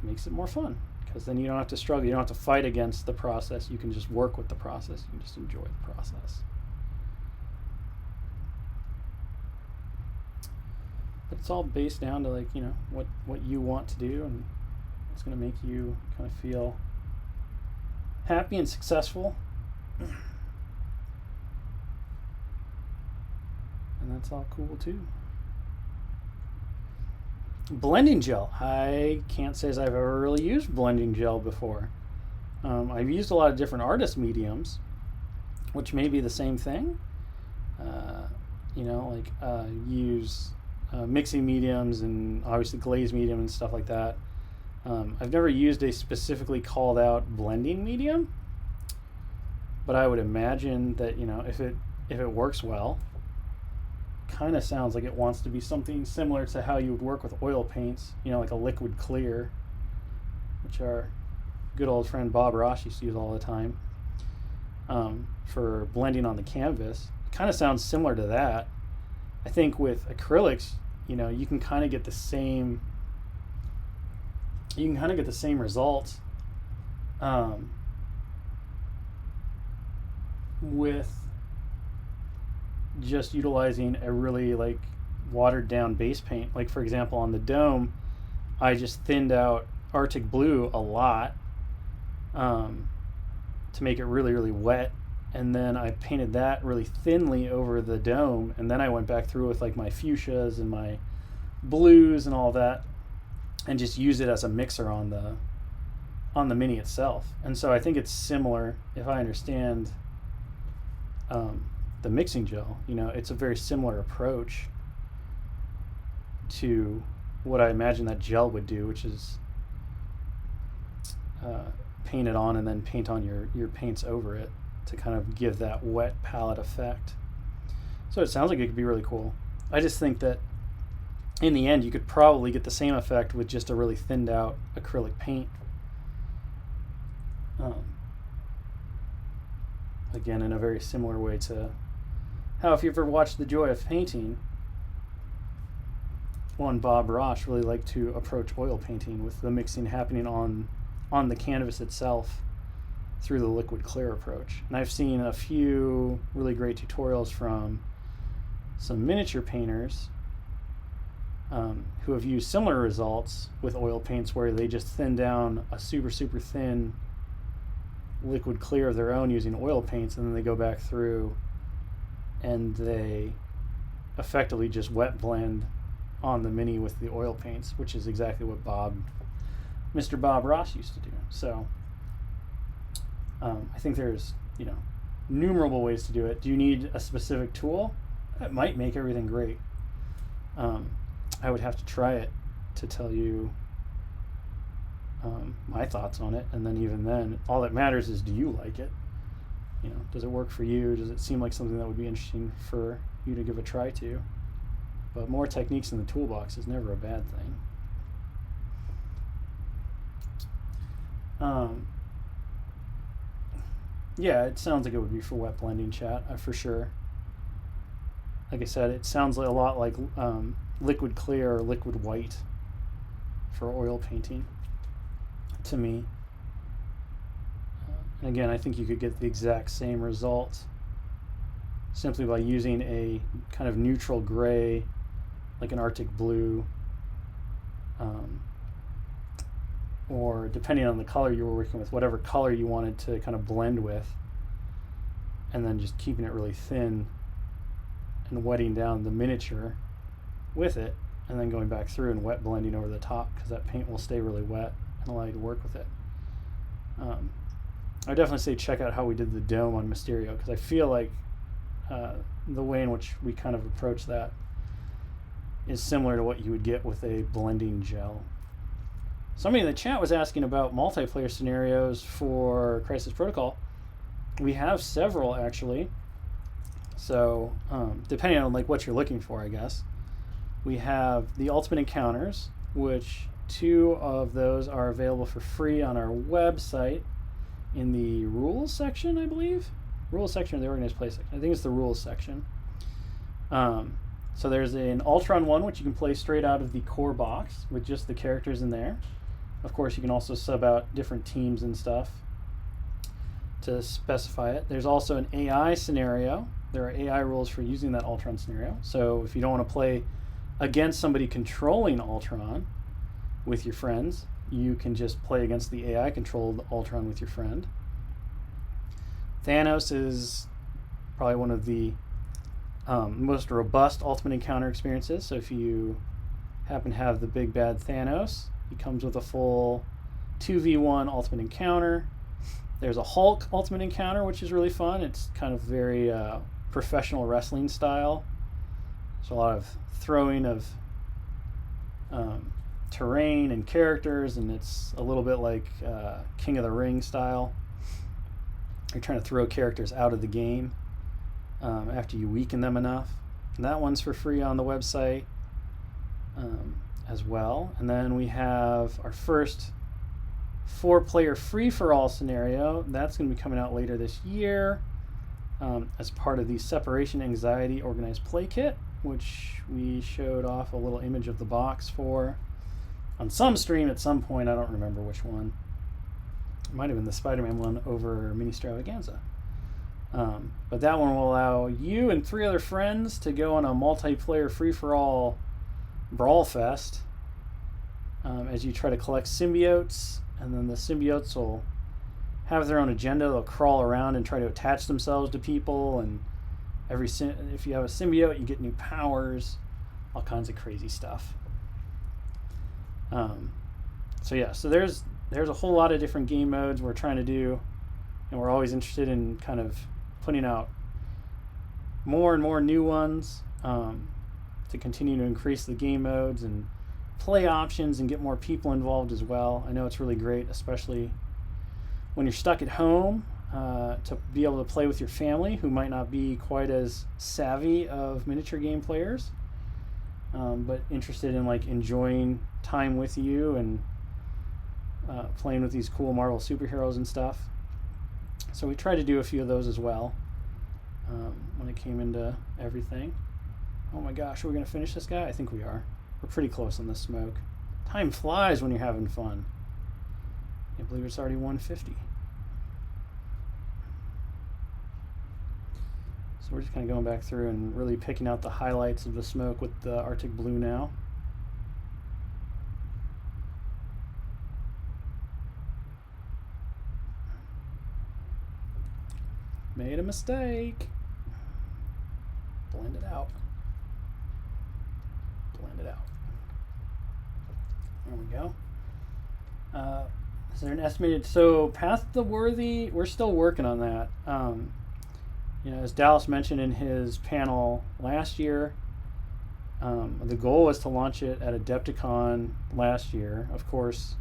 makes it more fun, because then you don't have to struggle, you don't have to fight against the process, you can just work with the process, you can just enjoy the process. But it's all based down to like what you want to do, and it's going to make you kind of feel happy and successful, and that's all cool too. Blending gel. I can't say as I've ever really used blending gel before. I've used a lot of different artist mediums, which may be the same thing. Use mixing mediums and obviously glaze medium and stuff like that. I've never used a specifically called out blending medium, but I would imagine that if it works well, kind of sounds like it wants to be something similar to how you would work with oil paints, like a liquid clear, which our good old friend Bob Ross used to use all the time for blending on the canvas. It kind of sounds similar to that. I think with acrylics, you can kind of get the same results with just utilizing a really like watered down base paint. Like for example, on the dome, I just thinned out Arctic Blue a lot to make it really, really wet, and then I painted that really thinly over the dome, and then I went back through with like my fuchsias and my blues and all that, and just used it as a mixer on the mini itself. And so I think it's similar, if I understand the mixing gel, it's a very similar approach to what I imagine that gel would do, which is paint it on and then paint on your paints over it to kind of give that wet palette effect. So it sounds like it could be really cool. I just think that in the end you could probably get the same effect with just a really thinned out acrylic paint. again, in a very similar way to how, if you ever watched The Joy of Painting, Bob Ross really liked to approach oil painting with the mixing happening on the canvas itself through the liquid clear approach. And I've seen a few really great tutorials from some miniature painters who have used similar results with oil paints, where they just thin down a super thin liquid clear of their own using oil paints, and then they go back through and they effectively just wet blend on the mini with the oil paints, which is exactly what Mr. Bob Ross used to do. So I think there's innumerable ways to do it. Do you need a specific tool? It might make everything great. I would have to try it to tell you my thoughts on it, and then even then, all that matters is, do you like it? Does it work for you? Does it seem like something that would be interesting for you to give a try to? But more techniques in the toolbox is never a bad thing. Yeah, it sounds like it would be for wet blending, chat, for sure. Like I said, it sounds a lot like liquid clear or liquid white for oil painting to me. And again, I think you could get the exact same result simply by using a kind of neutral gray, like an Arctic blue, or depending on the color you were working with, whatever color you wanted to kind of blend with, and then just keeping it really thin and wetting down the miniature with it, and then going back through and wet blending over the top, because that paint will stay really wet and allow you to work with it. I would definitely say check out how we did the dome on Mysterio, because I feel like the way in which we kind of approach that is similar to what you would get with a blending gel. Somebody in the chat was asking about multiplayer scenarios for Crisis Protocol. We have several, actually. So depending on what you're looking for, I guess. We have the Ultimate Encounters, which 2 of those are available for free on our website in the rules section, I believe. Rules section or the organized play section. I think it's the rules section. So there's an Ultron one, which you can play straight out of the core box with just the characters in there. Of course, you can also sub out different teams and stuff to specify it. There's also an AI scenario. There are AI rules for using that Ultron scenario. So if you don't want to play against somebody controlling Ultron with your friends, you can just play against the AI controlled Ultron with your friend. Thanos is probably one of the most robust Ultimate Encounter experiences. So if you happen to have the big bad Thanos, he comes with a full 2v1 Ultimate Encounter. There's a Hulk Ultimate Encounter, which is really fun. It's kind of very professional wrestling style. There's a lot of throwing of terrain and characters, and it's a little bit like King of the Ring style. You're trying to throw characters out of the game after you weaken them enough. And that one's for free on the website as well. And then we have our first 4-player free-for-all scenario. That's going to be coming out later this year as part of the Separation Anxiety Organized Play Kit, which we showed off a little image of the box for on some stream at some point. I don't remember which one. It might have been the Spider-Man one over Mini Stravaganza. But that one will allow you and 3 other friends to go on a multiplayer free-for-all brawl fest as you try to collect symbiotes, and then the symbiotes will have their own agenda. They'll crawl around and try to attach themselves to people, and if you have a symbiote, you get new powers, all kinds of crazy stuff. So there's a whole lot of different game modes we're trying to do, and we're always interested in kind of putting out more and more new ones to continue to increase the game modes and play options and get more people involved as well. I know it's really great, especially when you're stuck at home, to be able to play with your family who might not be quite as savvy of miniature game players, but interested in enjoying time with you and playing with these cool Marvel superheroes and stuff. So we tried to do a few of those as well when it came into everything. Oh my gosh, are we going to finish this guy? I think we are. We're pretty close on this smoke. Time flies when you're having fun. Can't believe it's already 150. So we're just kind of going back through and really picking out the highlights of the smoke with the Arctic Blue now. Made a mistake. Blend it out. Blend it out. There we go. Is there an estimated... So, Path to the Worthy, we're still working on that. You know, as Dallas mentioned in his panel last year, the goal was to launch it at Adepticon last year. Of course,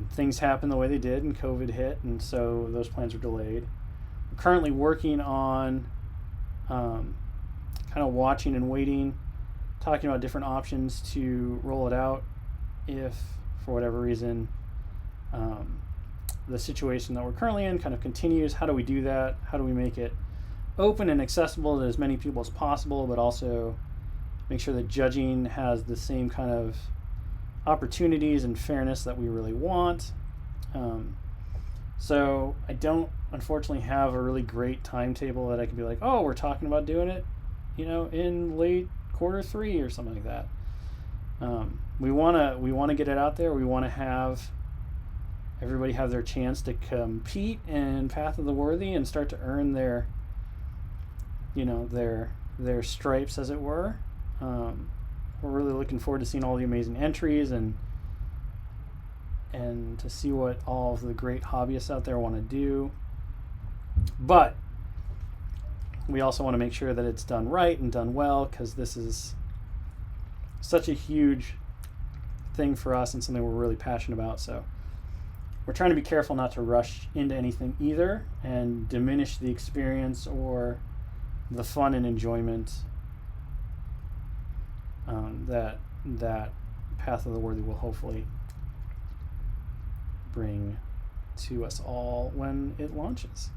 things happened the way they did and COVID hit, and so those plans were delayed. We're currently working on kind of watching and waiting, talking about different options to roll it out if, for whatever reason, the situation that we're currently in kind of continues. How do we do that? How do we make it open and accessible to as many people as possible, but also make sure that judging has the same kind of opportunities and fairness that we really want. So I don't, unfortunately, have a really great timetable that I could be like, oh, we're talking about doing it, you know, in late Q3 or something like that. We want to get it out there. We want to have everybody have their chance to compete in Path of the Worthy and start to earn their, you know, their stripes, as it were. We're really looking forward to seeing all the amazing entries and to see what all of the great hobbyists out there want to do. But we also want to make sure that it's done right and done well, because this is such a huge thing for us and something we're really passionate about. So we're trying to be careful not to rush into anything either and diminish the experience or the fun and enjoyment that Path of the Worthy will hopefully bring to us all when it launches.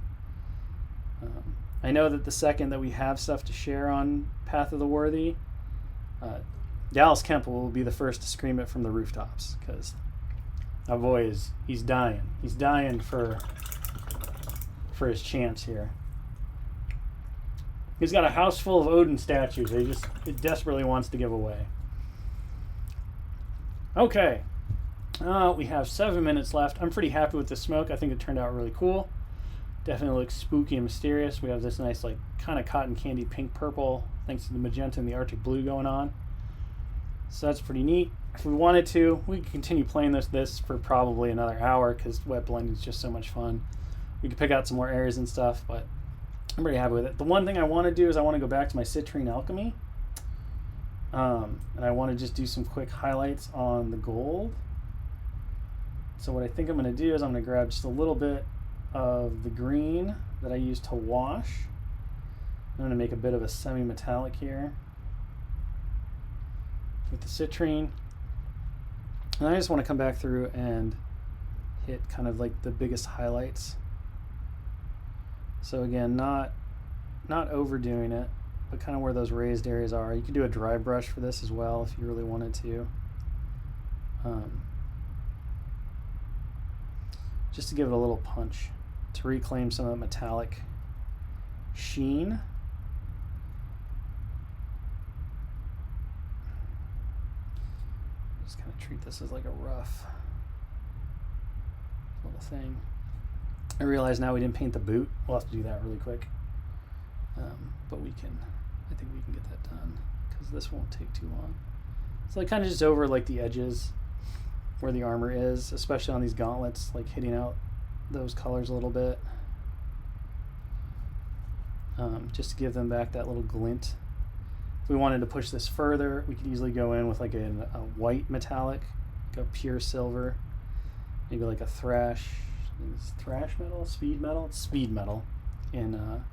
I know that the second that we have stuff to share on Path of the Worthy, Dallas Kemp will be the first to scream it from the rooftops, because our boy he's dying. He's dying for his chance here. He's got a house full of Odin statues that he desperately wants to give away. Okay. We have 7 minutes left. I'm pretty happy with the smoke. I think it turned out really cool. Definitely looks spooky and mysterious. We have this nice, like, kind of cotton candy pink purple, thanks to the magenta and the Arctic blue going on. So that's pretty neat. If we wanted to, we could continue playing this for probably another hour, because wet blending is just so much fun. We could pick out some more areas and stuff, but I'm pretty happy with it. The one thing I want to do is I want to go back to my Citrine Alchemy. And I want to just do some quick highlights on the gold. So what I think I'm going to do is I'm going to grab just a little bit of the green that I used to wash. I'm going to make a bit of a semi-metallic here with the citrine. And I just want to come back through and hit kind of like the biggest highlights. So again, not overdoing it, but kind of where those raised areas are. You could do a dry brush for this as well if you really wanted to. Just to give it a little punch, to reclaim some of the metallic sheen. Just kind of treat this as like a rough little thing. I realize now we didn't paint the boot. We'll have to do that really quick. But I think we can get that done, because this won't take too long. So like kind of just over like the edges where the armor is, especially on these gauntlets, like hitting out those colors a little bit. Just to give them back that little glint. If we wanted to push this further, we could easily go in with like a white metallic, like a pure silver, maybe like a thrash metal, speed metal. It's speed metal in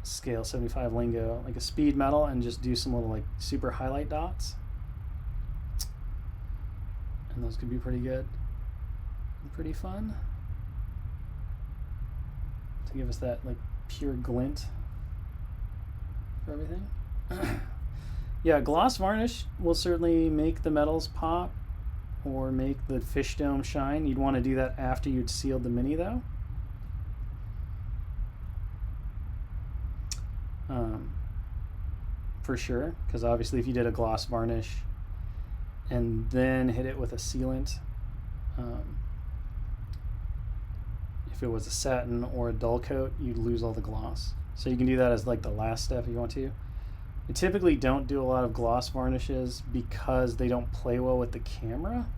scale 75 lingo, like a speed metal, and just do some little like super highlight dots. And those could be pretty good and pretty fun. to give us that like pure glint for everything. Yeah, gloss varnish will certainly make the metals pop or make the fish dome shine. You'd want to do that after you'd sealed the mini though. For sure, because obviously if you did a gloss varnish and then hit it with a sealant, if it was a satin or a dull coat, you'd lose all the gloss. So you can do that as like the last step if you want to. I typically don't do a lot of gloss varnishes because they don't play well with the camera.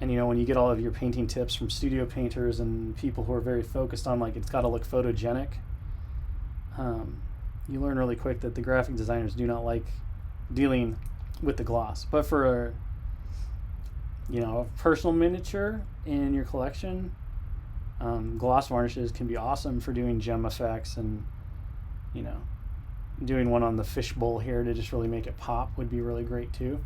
And you know, when you get all of your painting tips from studio painters and people who are very focused on like it's got to look photogenic, you learn really quick that the graphic designers do not like dealing with the gloss. But for you know, a personal miniature in your collection, gloss varnishes can be awesome for doing gem effects, and you know, doing one on the fishbowl here to just really make it pop would be really great too.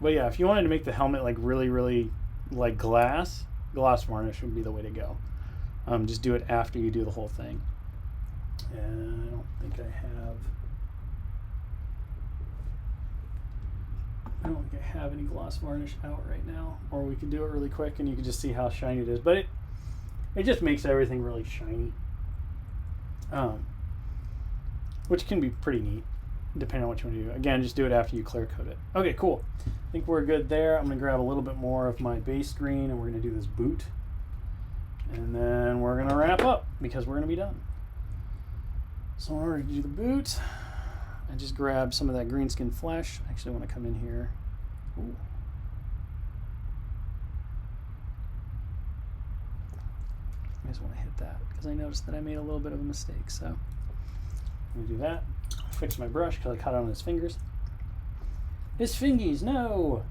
But yeah, if you wanted to make the helmet like really like gloss varnish would be the way to go. Just do it after you do the whole thing. And I don't think I have any gloss varnish out right now, or we could do it really quick and you can just see how shiny it is. But it just makes everything really shiny, which can be pretty neat depending on what you want to do. Again, just do it after you clear coat it. Okay, cool. I think we're good there. I'm going to grab a little bit more of my base green and we're going to do this boot. And then we're going to wrap up because we're going to be done. So in order to do the boot, I just grabbed some of that greenskin flesh. I actually want to come in here. Ooh. I just want to hit that because I noticed that I made a little bit of a mistake. So I'm going to do that. Fix my brush because I cut it on his fingers. His fingies, no!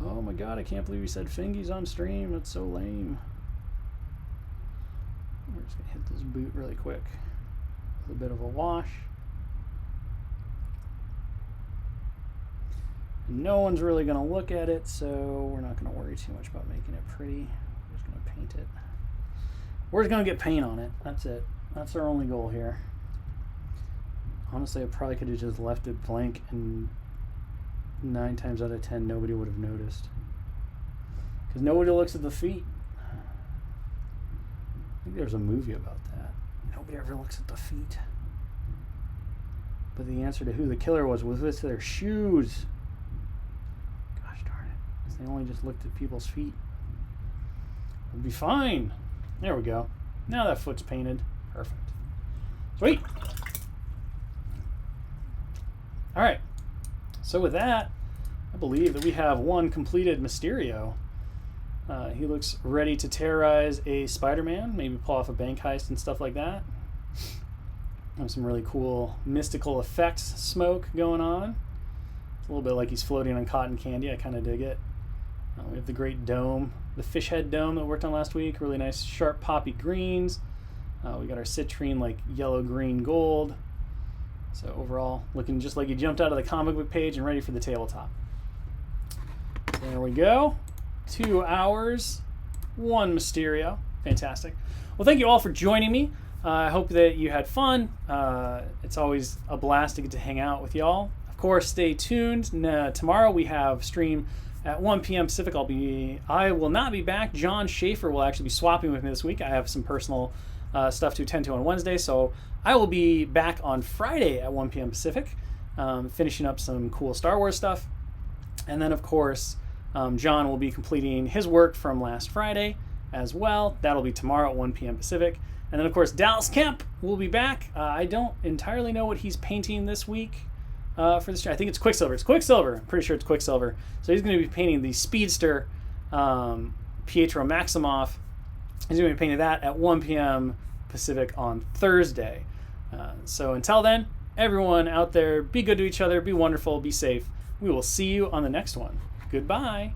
Oh my god, I can't believe he said fingies on stream. That's so lame. We're just going to hit this boot really quick. A bit of a wash. And no one's really going to look at it, so we're not going to worry too much about making it pretty. We're just going to paint it. We're just going to get paint on it. That's it. That's our only goal here. Honestly, I probably could have just left it blank and 9 times out of 10 nobody would have noticed. Because nobody looks at the feet. I think there's a movie about that. Nobody ever looks at the feet. But the answer to who the killer was with their shoes. Gosh darn it. Because they only just looked at people's feet. We'll be fine. There we go. Now that foot's painted. Perfect. Sweet. Alright. So with that, I believe that we have one completed Mysterio. He looks ready to terrorize a Spider-Man, maybe pull off a bank heist and stuff like that. Have some really cool mystical effects smoke going on. It's a little bit like he's floating on cotton candy. I kind of dig it. We have the great dome, the fish head dome that we worked on last week. Really nice sharp poppy greens. We got our citrine like yellow, green, gold. So overall, looking just like you jumped out of the comic book page and ready for the tabletop. There we go. 2 hours, 1 Mysterio. Fantastic. Well, thank you all for joining me. I hope that you had fun. It's always a blast to get to hang out with y'all. Of course, stay tuned. Tomorrow we have stream at 1 p.m. Pacific. I will not be back. John Schaefer will actually be swapping with me this week. I have some personal stuff to attend to on Wednesday, so I will be back on Friday at 1 p.m. Pacific, finishing up some cool Star Wars stuff. And then, of course, John will be completing his work from last Friday as well. That'll be tomorrow at 1 p.m. Pacific. And then, of course, Dallas Kemp will be back. I don't entirely know what he's painting this week for this year. I think it's Quicksilver. It's Quicksilver. I'm pretty sure it's Quicksilver. So he's going to be painting the Speedster Pietro Maximoff. He's going to be painting that at 1 p.m. Pacific on Thursday. So until then, everyone out there, be good to each other, be wonderful, be safe. We will see you on the next one. Goodbye.